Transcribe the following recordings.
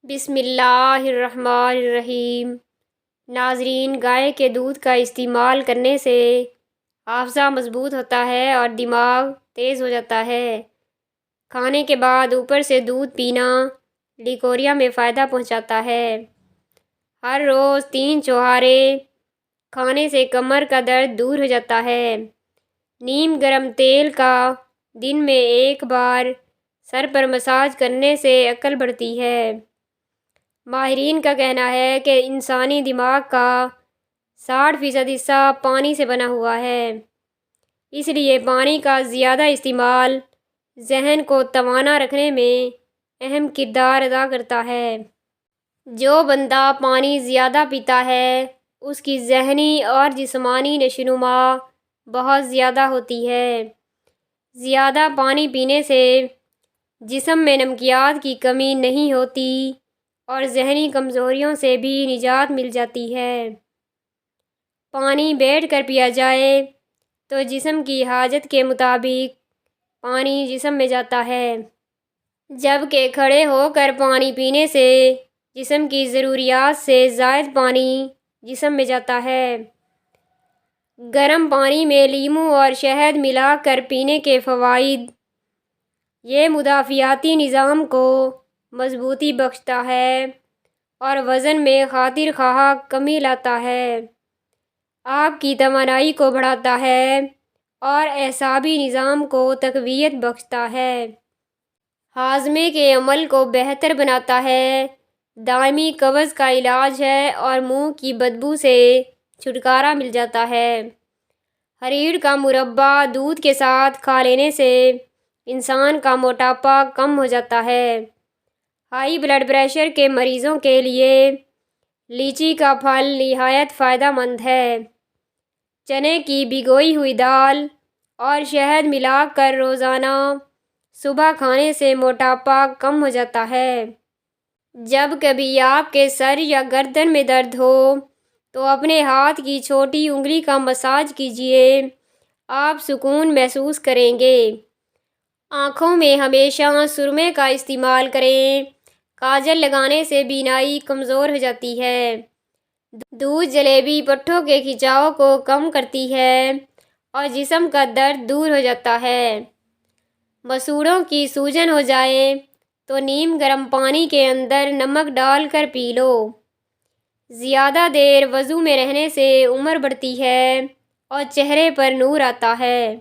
بسم اللہ الرحمن الرحیم۔ ناظرین، گائے کے دودھ کا استعمال کرنے سے حافظہ مضبوط ہوتا ہے اور دماغ تیز ہو جاتا ہے۔ کھانے کے بعد اوپر سے دودھ پینا لیکوریا میں فائدہ پہنچاتا ہے۔ ہر روز 3 چوہارے کھانے سے کمر کا درد دور ہو جاتا ہے۔ نیم گرم تیل کا دن میں 1 بار سر پر مساج کرنے سے عقل بڑھتی ہے۔ ماہرین کا کہنا ہے کہ انسانی دماغ کا 60% حصہ پانی سے بنا ہوا ہے، اس لیے پانی کا زیادہ استعمال ذہن کو توانا رکھنے میں اہم کردار ادا کرتا ہے۔ جو بندہ پانی زیادہ پیتا ہے اس کی ذہنی اور جسمانی نشوونما بہت زیادہ ہوتی ہے۔ زیادہ پانی پینے سے جسم میں نمکیات کی کمی نہیں ہوتی اور ذہنی کمزوریوں سے بھی نجات مل جاتی ہے۔ پانی بیٹھ کر پیا جائے تو جسم کی حاجت کے مطابق پانی جسم میں جاتا ہے، جبکہ کھڑے ہو کر پانی پینے سے جسم کی ضروریات سے زائد پانی جسم میں جاتا ہے۔ گرم پانی میں لیموں اور شہد ملا کر پینے کے فوائد: یہ مدافعتی نظام کو مضبوطی بخشتا ہے اور وزن میں خاطر خواہ کمی لاتا ہے۔ آپ کی توانائی کو بڑھاتا ہے اور اعصابی نظام کو تقویت بخشتا ہے۔ ہاضمے کے عمل کو بہتر بناتا ہے، دائمی قبض کا علاج ہے اور منہ کی بدبو سے چھٹکارا مل جاتا ہے۔ ہریڑ کا مربع دودھ کے ساتھ کھا لینے سے انسان کا موٹاپا کم ہو جاتا ہے۔ ہائی بلڈ پریشر کے مریضوں کے لیے لیچی کا پھل نہایت فائدہ مند ہے۔ چنے کی بھگوئی ہوئی دال اور شہد ملا کر روزانہ صبح کھانے سے موٹاپا کم ہو جاتا ہے۔ جب کبھی آپ کے سر یا گردن میں درد ہو تو اپنے ہاتھ کی چھوٹی انگلی کا مساج کیجیے، آپ سکون محسوس کریں گے۔ آنکھوں میں ہمیشہ سرمے کا استعمال کریں، کاجل لگانے سے بینائی کمزور ہو جاتی ہے۔ دودھ جلیبی پٹھوں کے کھچاؤ کو کم کرتی ہے اور جسم کا درد دور ہو جاتا ہے۔ مسوڑھوں کی سوجن ہو جائے تو نیم گرم پانی کے اندر نمک ڈال کر پی لو۔ زیادہ دیر وضو میں رہنے سے عمر بڑھتی ہے اور چہرے پر نور آتا ہے۔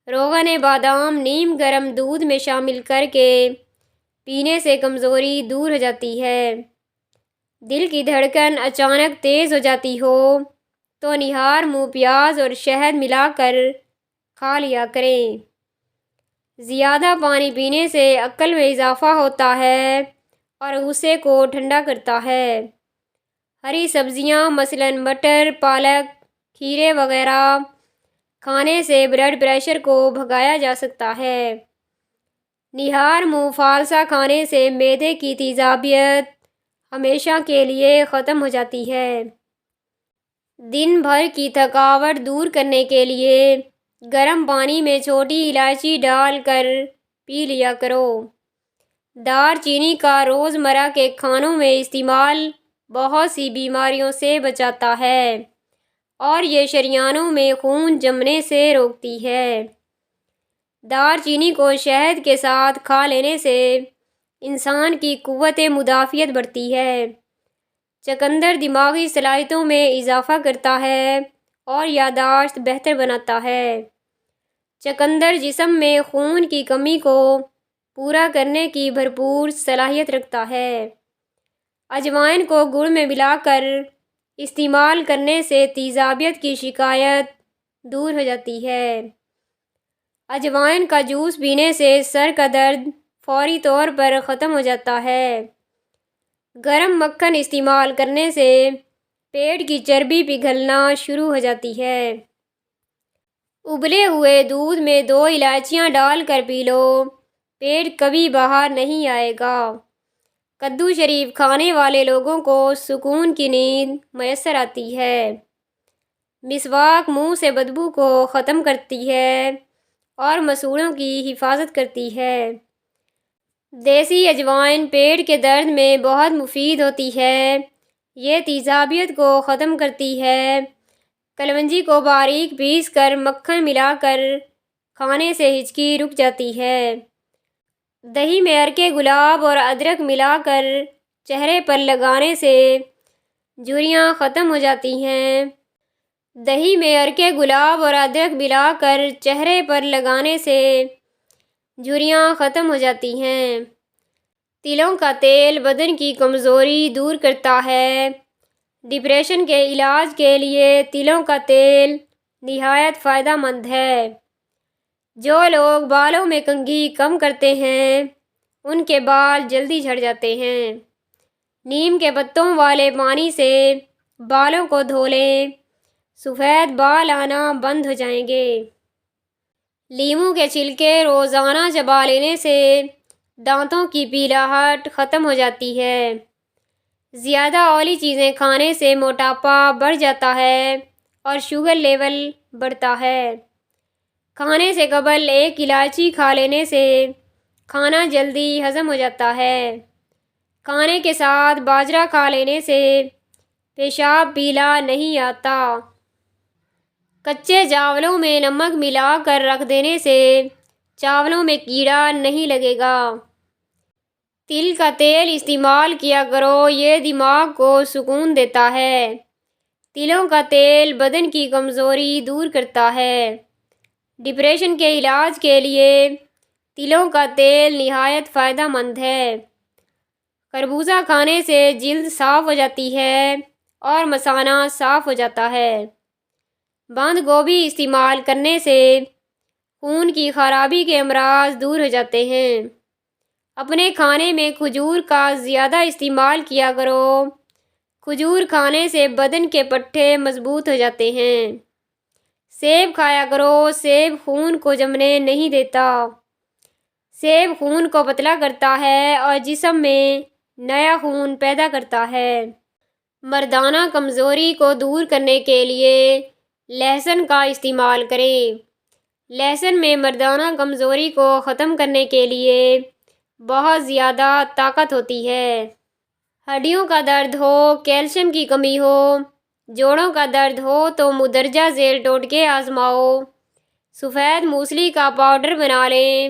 روغن بادام نیم گرم دودھ میں شامل کر کے پینے سے کمزوری دور ہو جاتی ہے۔ دل کی دھڑکن اچانک تیز ہو جاتی ہو تو نہار منہ پیاز اور شہد ملا کر کھا لیا کریں۔ زیادہ پانی پینے سے عقل میں اضافہ ہوتا ہے اور غصے کو ٹھنڈا کرتا ہے۔ ہری سبزیاں مثلاً مٹر، پالک، کھیرے وغیرہ کھانے سے بلڈ پریشر کو بھگایا جا سکتا ہے۔ نہار منہ فالسا کھانے سے معدے کی تیزابیت ہمیشہ کے لیے ختم ہو جاتی ہے۔ دن بھر کی تھکاوٹ دور کرنے کے لیے گرم پانی میں چھوٹی الائچی ڈال کر پی لیا کرو۔ دار چینی کا روزمرہ کے کھانوں میں استعمال بہت سی بیماریوں سے بچاتا ہے اور یہ شریانوں میں خون جمنے سے روکتی ہے۔ دار چینی کو شہد کے ساتھ کھا لینے سے انسان کی قوت مدافعت بڑھتی ہے۔ چقندر دماغی صلاحیتوں میں اضافہ کرتا ہے اور یادداشت بہتر بناتا ہے۔ چقندر جسم میں خون کی کمی کو پورا کرنے کی بھرپور صلاحیت رکھتا ہے۔ اجوائن کو گڑ میں ملا کر استعمال کرنے سے تیزابیت کی شکایت دور ہو جاتی ہے۔ اجوائن کا جوس پینے سے سر کا درد فوری طور پر ختم ہو جاتا ہے۔ گرم مکھن استعمال کرنے سے پیٹ کی چربی پگھلنا شروع ہو جاتی ہے۔ ابلے ہوئے دودھ میں 2 الائچیاں ڈال کر پی لو، پیٹ کبھی باہر نہیں آئے گا۔ کدو شریف کھانے والے لوگوں کو سکون کی نیند میسر آتی ہے۔ مسواک منہ سے بدبو کو ختم کرتی ہے اور مسوڑھوں کی حفاظت کرتی ہے۔ دیسی اجوائن پیٹ کے درد میں بہت مفید ہوتی ہے۔ یہ تیزابیت کو ختم کرتی ہے۔ کلونجی کو باریک پیس کر مکھن ملا کر کھانے سے ہچکی رک جاتی ہے۔ دہی میں عرق گلاب اور ادرک ملا کر چہرے پر لگانے سے جھریاں ختم ہو جاتی ہیں۔ دہی میں عرق گلاب اور ادرک ملا کر چہرے پر لگانے سے جھریاں ختم ہو جاتی ہیں۔ تلوں کا تیل بدن کی کمزوری دور کرتا ہے۔ ڈپریشن کے علاج کے لیے تلوں کا تیل نہایت فائدہ مند ہے۔ جو لوگ بالوں میں کنگھی کم کرتے ہیں ان کے بال جلدی جھڑ جاتے ہیں۔ نیم کے پتوں والے پانی سے بالوں کو دھو لیں، سفید بال آنا بند ہو جائیں گے۔ لیموں کے چھلکے روزانہ چبا لینے سے دانتوں کی پیلاہٹ ختم ہو جاتی ہے۔ زیادہ آئلی چیزیں کھانے سے موٹاپا بڑھ جاتا ہے اور شوگر لیول بڑھتا ہے۔ کھانے سے قبل ایک الائچی کھا لینے سے کھانا جلدی ہضم ہو جاتا ہے۔ کھانے کے ساتھ باجرہ کھا لینے سے پیشاب پیلا نہیں آتا۔ کچے چاولوں میں نمک ملا کر رکھ دینے سے چاولوں میں کیڑا نہیں لگے گا۔ تل کا تیل استعمال کیا کرو، یہ دماغ کو سکون دیتا ہے۔ تلوں کا تیل بدن کی کمزوری دور کرتا ہے۔ ڈپریشن کے علاج کے لیے تلوں کا تیل نہایت فائدہ مند ہے۔ خربوزہ کھانے سے جلد صاف ہو جاتی ہے اور مثانہ صاف ہو جاتا ہے۔ بند گوبھی استعمال کرنے سے خون کی خرابی کے امراض دور ہو جاتے ہیں۔ اپنے کھانے میں کھجور کا زیادہ استعمال کیا کرو۔ کھجور کھانے سے بدن کے پٹھے مضبوط ہو جاتے ہیں۔ سیب کھایا کرو، سیب خون کو جمنے نہیں دیتا۔ سیب خون کو پتلا کرتا ہے اور جسم میں نیا خون پیدا کرتا ہے۔ مردانہ کمزوری کو دور کرنے کے لیے لہسن کا استعمال کریں۔ لہسن میں مردانہ کمزوری کو ختم کرنے کے لیے بہت زیادہ طاقت ہوتی ہے۔ ہڈیوں کا درد ہو، کیلشیم کی کمی ہو، جوڑوں کا درد ہو تو مندرجہ ذیل ٹوٹکے آزماؤ۔ سفید موسلی کا پاؤڈر بنا لیں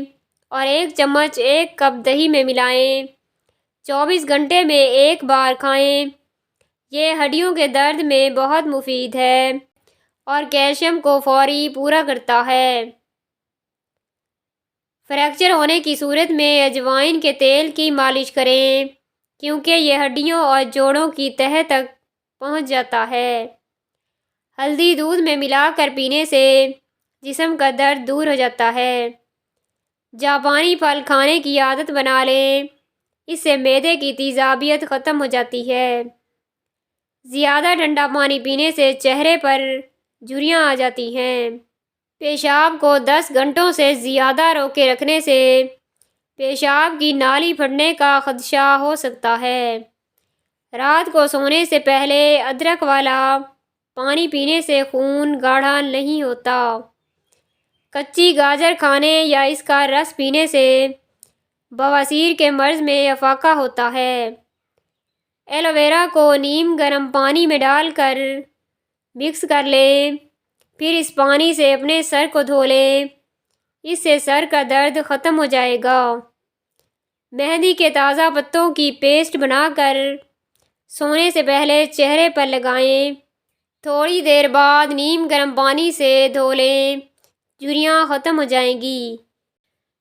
اور 1 چمچ 1 کپ دہی میں ملائیں۔ 24 گھنٹے میں ایک بار کھائیں۔ یہ ہڈیوں کے درد میں بہت مفید ہے اور کیلشیم کو فوری پورا کرتا ہے۔ فریکچر ہونے کی صورت میں اجوائن کے تیل کی مالش کریں کیونکہ یہ ہڈیوں اور جوڑوں کی تہہ تک پہنچ جاتا ہے۔ ہلدی دودھ میں ملا کر پینے سے جسم کا درد دور ہو جاتا ہے۔ جاپانی پھل کھانے کی عادت بنا لیں، اس سے معدے کی تیزابیت ختم ہو جاتی ہے۔ زیادہ ٹھنڈا پانی پینے سے چہرے پر جھریاں آ جاتی ہیں۔ پیشاب کو 10 گھنٹوں سے زیادہ روکے رکھنے سے پیشاب کی نالی پھٹنے کا خدشہ ہو سکتا ہے۔ رات کو سونے سے پہلے ادرک والا پانی پینے سے خون گاڑھا نہیں ہوتا۔ کچی گاجر کھانے یا اس کا رس پینے سے بواسیر کے مرض میں افاقہ ہوتا ہے۔ ایلو ویرا کو نیم گرم پانی میں ڈال کر مکس کر لیں، پھر اس پانی سے اپنے سر کو دھو لیں، اس سے سر کا درد ختم ہو جائے گا۔ مہندی کے تازہ پتوں کی پیسٹ بنا کر سونے سے پہلے چہرے پر لگائیں، تھوڑی دیر بعد نیم گرم پانی سے دھو لیں، جھریاں ختم ہو جائیں گی۔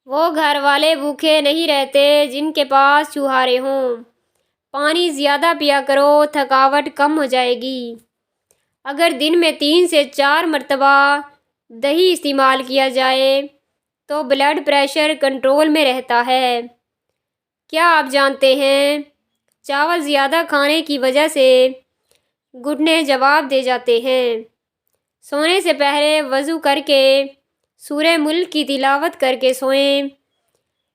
وہ گھر والے بھوکے نہیں رہتے جن کے پاس چھوہارے ہوں۔ پانی زیادہ پیا کرو، تھکاوٹ کم ہو جائے گی۔ اگر دن میں 3 سے 4 مرتبہ دہی استعمال کیا جائے تو بلڈ پریشر کنٹرول میں رہتا ہے۔ کیا آپ جانتے ہیں چاول زیادہ کھانے کی وجہ سے گھٹنے جواب دے جاتے ہیں۔ سونے سے پہلے وضو کر کے سورہ ملک کی تلاوت کر کے سوئیں۔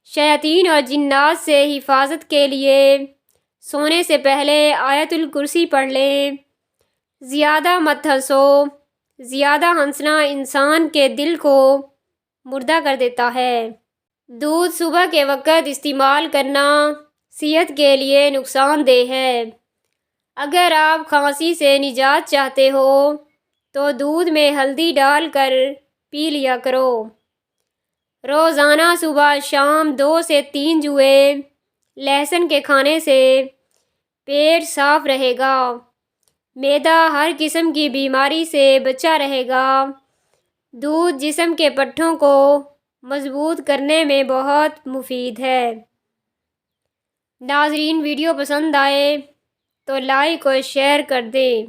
شیاطین اور جنات سے حفاظت کے لیے سونے سے پہلے آیت الکرسی پڑھ لیں۔ زیادہ مت ہنسو، زیادہ ہنسنا انسان کے دل کو مردہ کر دیتا ہے۔ دودھ صبح کے وقت استعمال کرنا صحت کے لیے نقصان دہ ہے۔ اگر آپ کھانسی سے نجات چاہتے ہو تو دودھ میں ہلدی ڈال کر پی لیا کرو۔ روزانہ صبح شام 2 سے 3 جوئے لہسن کے کھانے سے پیٹ صاف رہے گا۔ معدہ ہر قسم کی بیماری سے بچا رہے گا۔ دودھ جسم کے پٹھوں کو مضبوط کرنے میں بہت مفید ہے۔ ناظرین، ویڈیو پسند آئے تو لائک اور شیئر کر دیں۔